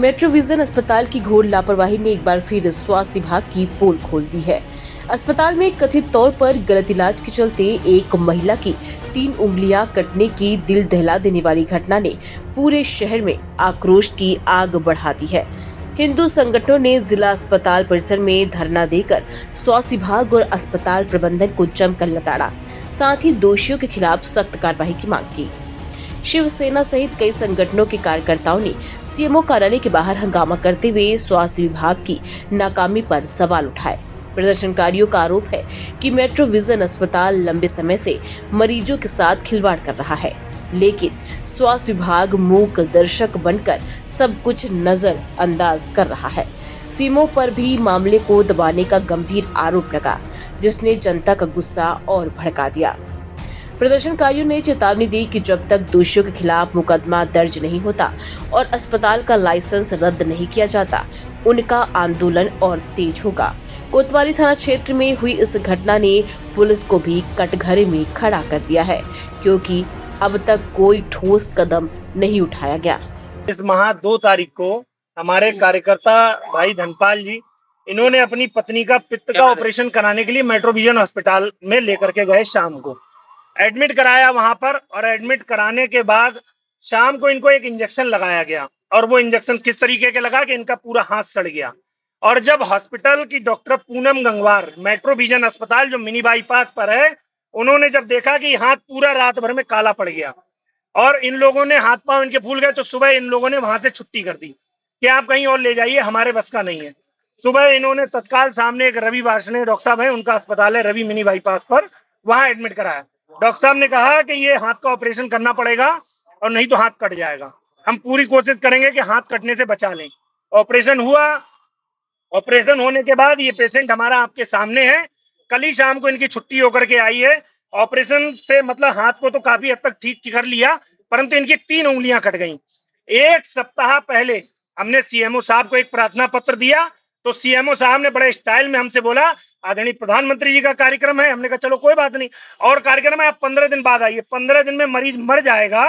Metro vision अस्पताल की घोर लापरवाही ने एक बार फिर स्वास्थ्य विभाग की पोल खोल दी है। अस्पताल में कथित तौर पर गलत इलाज के चलते एक महिला की 3 उंगलियां कटने की दिल दहला देने वाली घटना ने पूरे शहर में आक्रोश की आग बढ़ा दी है। हिंदू संगठनों ने जिला अस्पताल परिसर में धरना देकर स्वास्थ्य विभाग और अस्पताल प्रबंधन को जमकर लताड़ा, साथ ही दोषियों के खिलाफ सख्त कार्रवाई की मांग की। शिवसेना सहित कई संगठनों के कार्यकर्ताओं ने सीएमओ कार्यालय के बाहर हंगामा करते हुए स्वास्थ्य विभाग की नाकामी पर सवाल उठाए। प्रदर्शनकारियों का आरोप है कि मेट्रो विजन अस्पताल लंबे समय से मरीजों के साथ खिलवाड़ कर रहा है, लेकिन स्वास्थ्य विभाग मूक दर्शक बनकर सब कुछ नजरअंदाज कर रहा है। सीएमओ पर भी मामले को दबाने का गंभीर आरोप लगा, जिसने जनता का गुस्सा और भड़का दिया। प्रदर्शनकारियों ने चेतावनी दी कि जब तक दोषियों के खिलाफ मुकदमा दर्ज नहीं होता और अस्पताल का लाइसेंस रद्द नहीं किया जाता, उनका आंदोलन और तेज होगा। कोतवाली थाना क्षेत्र में हुई इस घटना ने पुलिस को भी कटघरे में खड़ा कर दिया है, क्योंकि अब तक कोई ठोस कदम नहीं उठाया गया। इस माह 2 तारीख को हमारे कार्यकर्ता भाई धनपाल जी, इन्होंने अपनी पत्नी का पित्त का ऑपरेशन कराने के लिए मेट्रो विजन अस्पताल में लेकर के गए। शाम को एडमिट कराया वहां पर, और एडमिट कराने के बाद शाम को इनको एक इंजेक्शन लगाया गया, और वो इंजेक्शन किस तरीके के लगा कि इनका पूरा हाथ सड़ गया। और जब हॉस्पिटल की doctor Poonam Gangwar metro vision अस्पताल जो मिनी बाईपास पर है, उन्होंने जब देखा कि हाथ पूरा रात भर में काला पड़ गया और इन लोगों ने हाथ पांव इनके फूल गए, तो सुबह इन लोगों ने वहां से छुट्टी कर दी कि आप कहीं और ले जाइए, हमारे बस का नहीं है। सुबह इन्होंने तत्काल सामने एक रवि वार्ष्णेय डॉक्टर साहब है, उनका अस्पताल है रवि मिनी बाईपास पर, वहां एडमिट कराया। डॉक्टर साहब ने कहा कि ये हाथ का ऑपरेशन करना पड़ेगा और नहीं तो हाथ कट जाएगा। हम पूरी कोशिश करेंगे कि हाथ कटने से बचा लें। ऑपरेशन हुआ। ऑपरेशन होने के बाद ये पेशेंट हमारा आपके सामने है। कल ही शाम को इनकी छुट्टी होकर के आई है। ऑपरेशन से मतलब हाथ को तो काफी हद तक ठीक कर लिया, परंतु इनकी 3 उंगलियां कट गई। 1 सप्ताह पहले हमने सीएमओ साहब को एक प्रार्थना पत्र दिया, तो सीएमओ साहब ने बड़े स्टाइल में हमसे बोला, आदरणीय प्रधानमंत्री जी का कार्यक्रम है। हमने कहा चलो कोई बात नहीं, और कार्यक्रम है, आप 15 दिन बाद आइए। 15 दिन में मरीज मर जाएगा।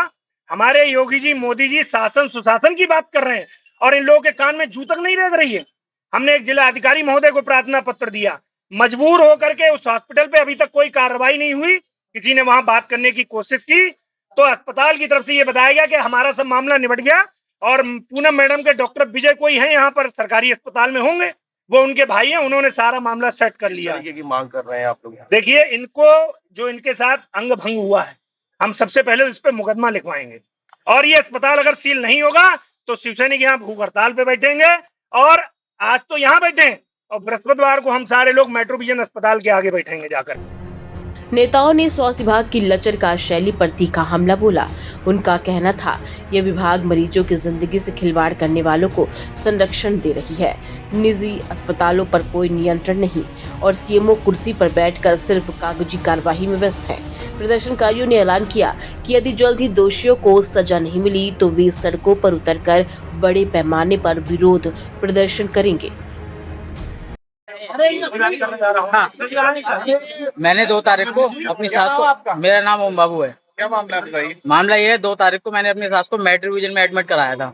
हमारे योगी जी, मोदी जी शासन सुशासन की बात कर रहे हैं और इन लोगों के कान में जू तक नहीं लग रही है। हमने एक जिला अधिकारी महोदय को प्रार्थना पत्र दिया, मजबूर होकर के उस हॉस्पिटल पे अभी तक कोई कार्रवाई नहीं हुई। किसी ने वहां बात करने की कोशिश की तो अस्पताल की तरफ से ये बताया गया कि हमारा सब मामला निबट गया, और पूनम मैडम के डॉक्टर विजय कोई है यहाँ पर सरकारी अस्पताल में होंगे, वो उनके भाई हैं, उन्होंने सारा मामला सेट कर लिया। की मांग कर रहे हैं आप लोग? देखिए, इनको जो इनके साथ अंग भंग हुआ है, हम सबसे पहले उस पर मुकदमा लिखवाएंगे, और ये अस्पताल अगर सील नहीं होगा तो शिवसैनिक यहाँ भूख हड़ताल पे बैठेंगे। और आज तो यहाँ बैठे हैं और बृहस्पतिवार को हम सारे लोग मेट्रो विजन अस्पताल के आगे बैठेंगे जाकर। नेताओं ने स्वास्थ्य विभाग की लचर कार्यशैली पर तीखा हमला बोला। उनका कहना था, यह विभाग मरीजों की जिंदगी से खिलवाड़ करने वालों को संरक्षण दे रही है। निजी अस्पतालों पर कोई नियंत्रण नहीं और सीएमओ कुर्सी पर बैठकर सिर्फ कागजी कार्यवाही में व्यस्त है। प्रदर्शनकारियों ने ऐलान किया कि यदि जल्द ही दोषियों को सजा नहीं मिली तो वे सड़कों पर उतरकर बड़े पैमाने पर विरोध प्रदर्शन करेंगे। हाँ, मैंने 2 तारीख को अपनी सास को, मेरा नाम ओम बाबू है। क्या मामला है बताइए? मामला ये है, 2 तारीख को मैंने अपनी सास को मेट्रो विजन में एडमिट कराया था।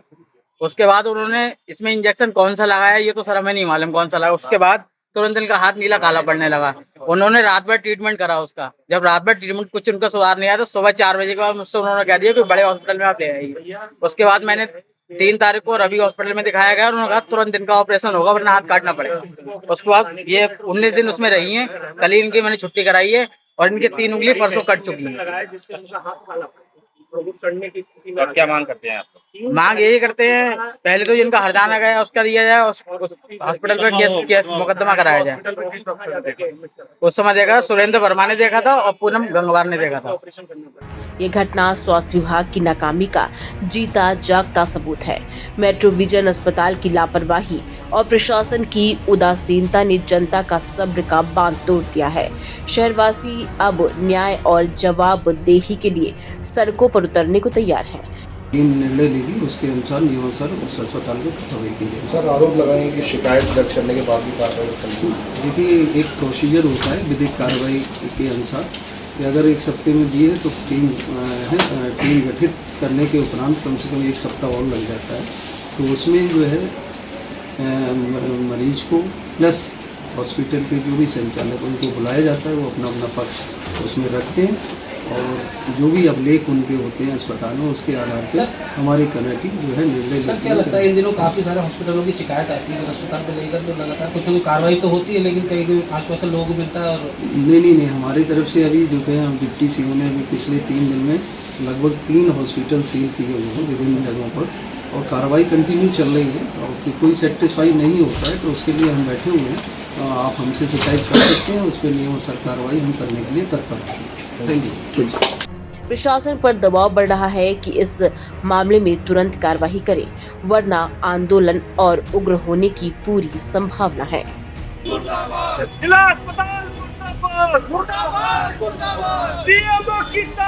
उसके बाद उन्होंने इसमें इंजेक्शन कौन सा लगाया ये तो सर हमें नहीं मालूम कौन सा लगा। उसके बाद तुरंत इनका हाथ नीला काला पड़ने लगा। उन्होंने रात भर ट्रीटमेंट करा उसका। जब रात भर ट्रीटमेंट कुछ उनका सुधार नहीं आया तो सुबह 4 बजे के बाद मुझसे उन्होंने कह दिया कि बड़े हॉस्पिटल में आप ले आइए। उसके बाद मैंने 3 तारीख को रवि हॉस्पिटल में दिखाया गया और उन्होंने कहा तुरंत इनका ऑपरेशन होगा वरना हाथ काटना पड़ेगा। उसके बाद ये 19 दिन उसमें रही हैं। कल ही इनकी मैंने छुट्टी कराई है और इनकी 3 उंगली परसों कट चुकी है। और क्या मांग करते हैं आप लोग? मांग यही करते हैं, पहले तो जिनका हरजाना गया उसका दिया जाए, उस हॉस्पिटल पे केस मुकदमा कराया जाए। उस समय देखा सुरेंद्र वर्मा ने देखा था और पूनम गंगवार ने देखा था। ये घटना स्वास्थ्य विभाग की नाकामी का जीता जागता सबूत है। मेट्रो विजन अस्पताल की लापरवाही और प्रशासन की उदासीनता ने जनता का सब्र का बांध तोड़ दिया है। शहरवासी अब न्याय और जवाबदेही के लिए सड़कों पर उतरने को तैयार है। टीम निर्णय लेगी, उसके अनुसार नियमानुसार उस अस्पताल में कार्रवाई की जाएगी। सर, आरोप लगाएंगे कि शिकायत दर्ज करने के बाद भी कार्रवाई करनी। देखिए, एक प्रोसीजर होता है विधिक कार्रवाई के अनुसार कि अगर 1 सप्ताह में दिए तो टीम गठित करने के उपरांत कम से कम 1 सप्ताह और लग जाता है। तो उसमें जो है मरीज को प्लस हॉस्पिटल के जो भी संचालक उनको बुलाया जाता है, वो अपना अपना पक्ष उसमें रखते हैं और जो भी अभिलेख उनके होते हैं अस्पताल में, उसके आधार पर हमारी कमेटी जो है निर्णय सर लेती क्या लगता है। है इन दिनों काफ़ी सारे हॉस्पिटलों की शिकायत आती है अस्पताल को लेकर, तो लगातार कुछ ना कुछ कार्रवाई तो होती है, लेकिन कहीं कहीं आश्वासन लोगों को मिलता है और नहीं, हमारी तरफ से अभी जो है हम डिप्टी सीओ ने अभी पिछले 3 दिन में लगभग 3 हॉस्पिटल सील किए हुए हैं विभिन्न जगहों पर, और कार्रवाई कंटिन्यू चल रही है। और कि कोई सेटिस्फाई नहीं होता है तो उसके लिए हम बैठे हुए हैं, आप हमसे शिकायत कर सकते हैं, उस पर नियमानुसार कार्रवाई हम करने के लिए तत्पर हैं। Thank you. प्रशासन पर दबाव बढ़ रहा है कि इस मामले में तुरंत कार्रवाई करें, वरना आंदोलन और उग्र होने की पूरी संभावना है। जिला अस्पताल मुर्दाबाद, मुर्दाबाद, मुर्दाबाद।